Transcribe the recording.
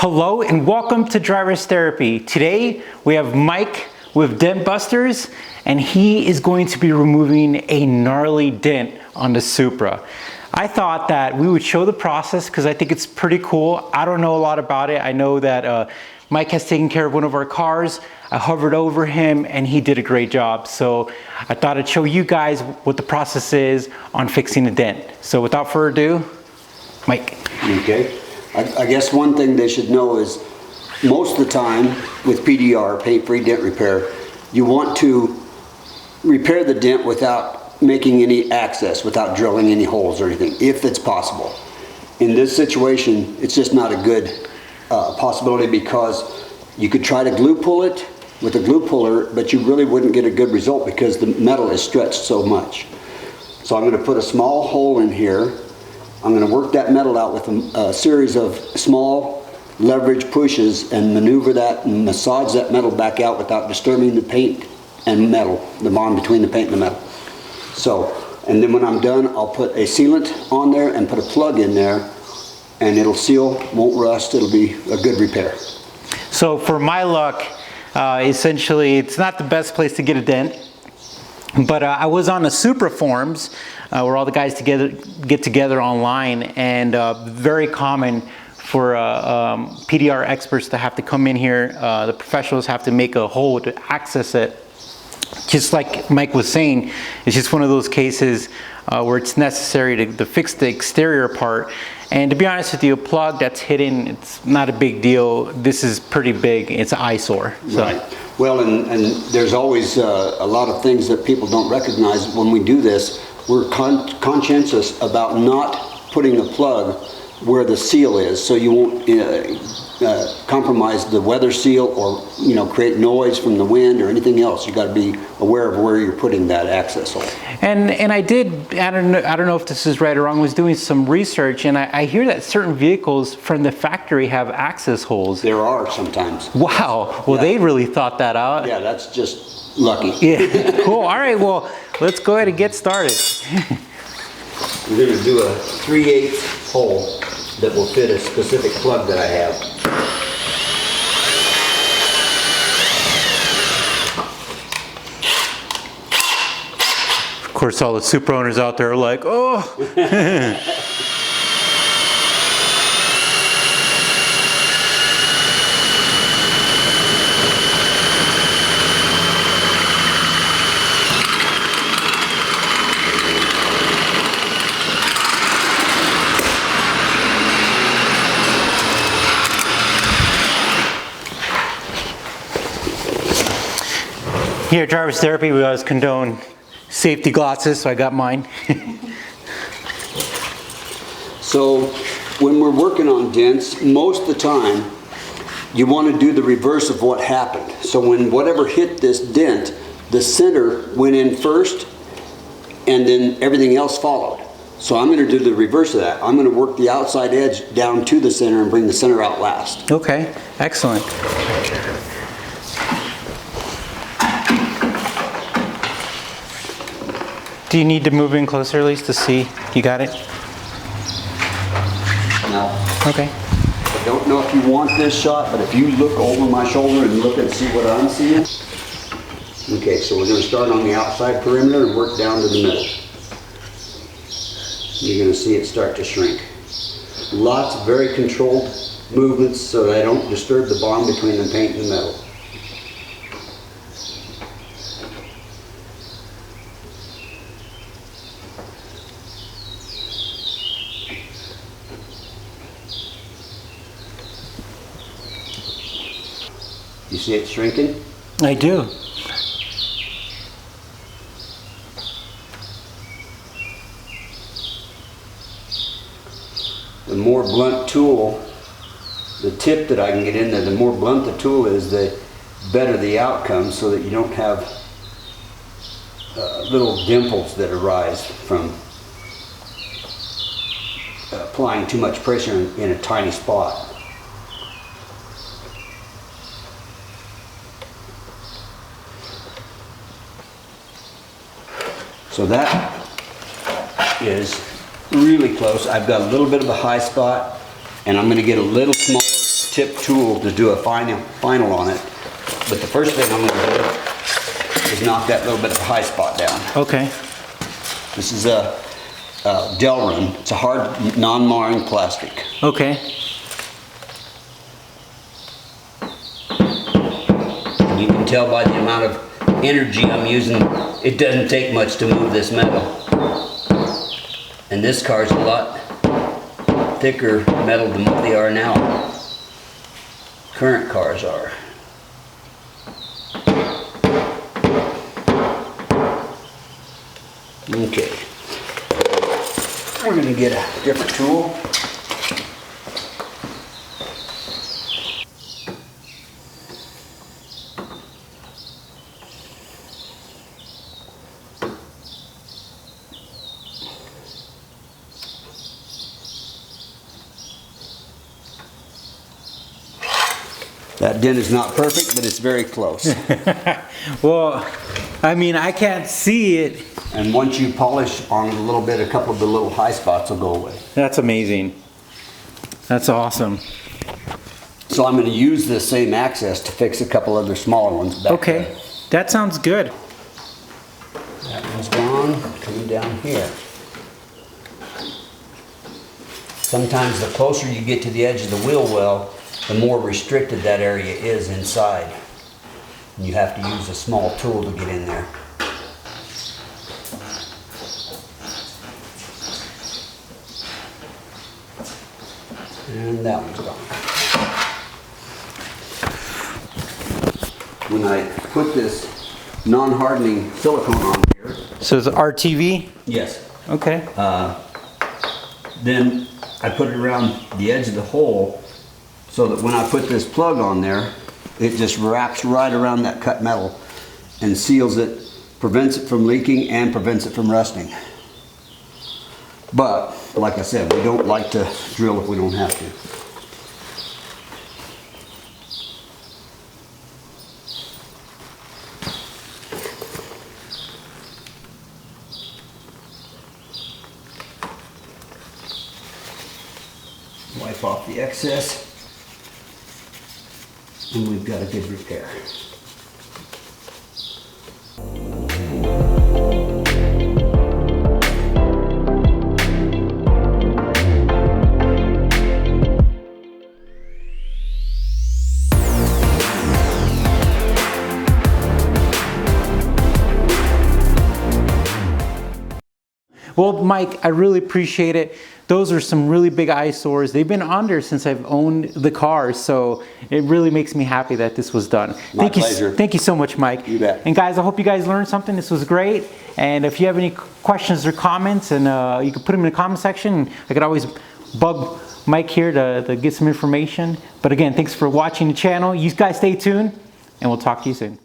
Hello and welcome to Driver's Therapy. Today we have Mike with Dent Busters and he is going to be removing a gnarly dent on the Supra. I thought that we would show the process because I think it's pretty cool. I don't know a lot about it. I know that Mike has taken care of one of our cars. I hovered over him and he did a great job. So I thought I'd show you guys what the process is on fixing a dent. So without further ado, Mike. Okay. I guess one thing they should know is most of the time with PDR, paint-free dent repair, you want to repair the dent without making any access, without drilling any holes or anything, if it's possible. In this situation, it's just not a good possibility because you could try to glue pull it with a glue puller, but you really wouldn't get a good result because the metal is stretched so much. So I'm going to put a small hole in here. I'm going to work that metal out with a series of small leverage pushes and maneuver that and massage that metal back out without disturbing the paint and metal, the bond between the paint and the metal. So, and then when I'm done, I'll put a sealant on there and put a plug in there and it'll seal, won't rust, it'll be a good repair. So for my luck, essentially it's not the best place to get a dent, but I was on the Supra forums where all the guys get together online, and very common for PDR experts to have to come in here. The professionals have to make a hole to access it. Just like Mike was saying, it's just one of those cases where it's necessary to fix the exterior part. And to be honest with you, a plug that's hidden, it's not a big deal. This is pretty big. It's an eyesore. So. Right. Well, and there's always a lot of things that people don't recognize when we do this. We're conscientious about not putting a plug where the seal is, so you won't compromise the weather seal or create noise from the wind or anything else. You got to be aware of where you're putting that access hole. And I don't know if this is right or wrong. I was doing some research and I hear that certain vehicles from the factory have access holes. There are sometimes. Wow. Well, yeah. They really thought that out. Yeah, that's just lucky. Yeah. Cool. All right. Well, let's go ahead and get started. We're going to do a 3/8 hole that will fit a specific plug that I have. Of course, all the Supra owners out there are like, oh. Here at Driver's Therapy, we always condone safety glasses, so I got mine. So when we're working on dents, most of the time you want to do the reverse of what happened. So when whatever hit this dent, the center went in first and then everything else followed. So I'm going to do the reverse of that. I'm going to work the outside edge down to the center and bring the center out last. Okay, excellent. Do you need to move in closer, at least, to see? You got it? No. Okay. I don't know if you want this shot, but if you look over my shoulder and look and see what I'm seeing. Okay, so we're going to start on the outside perimeter and work down to the middle. You're going to see it start to shrink. Lots of very controlled movements so that I don't disturb the bond between the paint and the metal. You see it shrinking? I do. The more blunt tool, the tip that I can get in there, the more blunt the tool is, the better the outcome, so that you don't have little dimples that arise from applying too much pressure in a tiny spot. So that is really close. I've got a little bit of a high spot, and I'm going to get a little smaller tip tool to do a final on it. But the first thing I'm going to do is knock that little bit of high spot down. Okay. This is a Delrin. It's a hard, non-marring plastic. Okay. And you can tell by the amount of energy I'm using, it doesn't take much to move this metal. And this car's a lot thicker metal than what they are now. Current cars are. Okay. We're going to get a different tool. That dent is not perfect, but it's very close. Well, I mean, I can't see it. And once you polish on it a little bit, a couple of the little high spots will go away. That's amazing. That's awesome. So I'm going to use this same access to fix a couple other smaller ones back Okay, there. that sounds good. That one's gone, coming down here. Sometimes the closer you get to the edge of the wheel well, the more restricted that area is inside. And you have to use a small tool to get in there. And that one's gone. When I put this non-hardening silicone on here. So it's RTV? Yes. Okay. Then I put it around the edge of the hole so that when I put this plug on there, it just wraps right around that cut metal and seals it, prevents it from leaking and prevents it from rusting. But, like I said, we don't like to drill if we don't have to. Wipe off the excess, and we've got a good repair. Well, Mike, I really appreciate it. Those are some really big eyesores. They've been on there since I've owned the car, so it really makes me happy that this was done. My pleasure. Thank you so much, Mike. You bet. And guys, I hope you guys learned something. This was great. And if you have any questions or comments, and you can put them in the comment section. I could always bug Mike here to get some information. But again, thanks for watching the channel. You guys stay tuned, and we'll talk to you soon.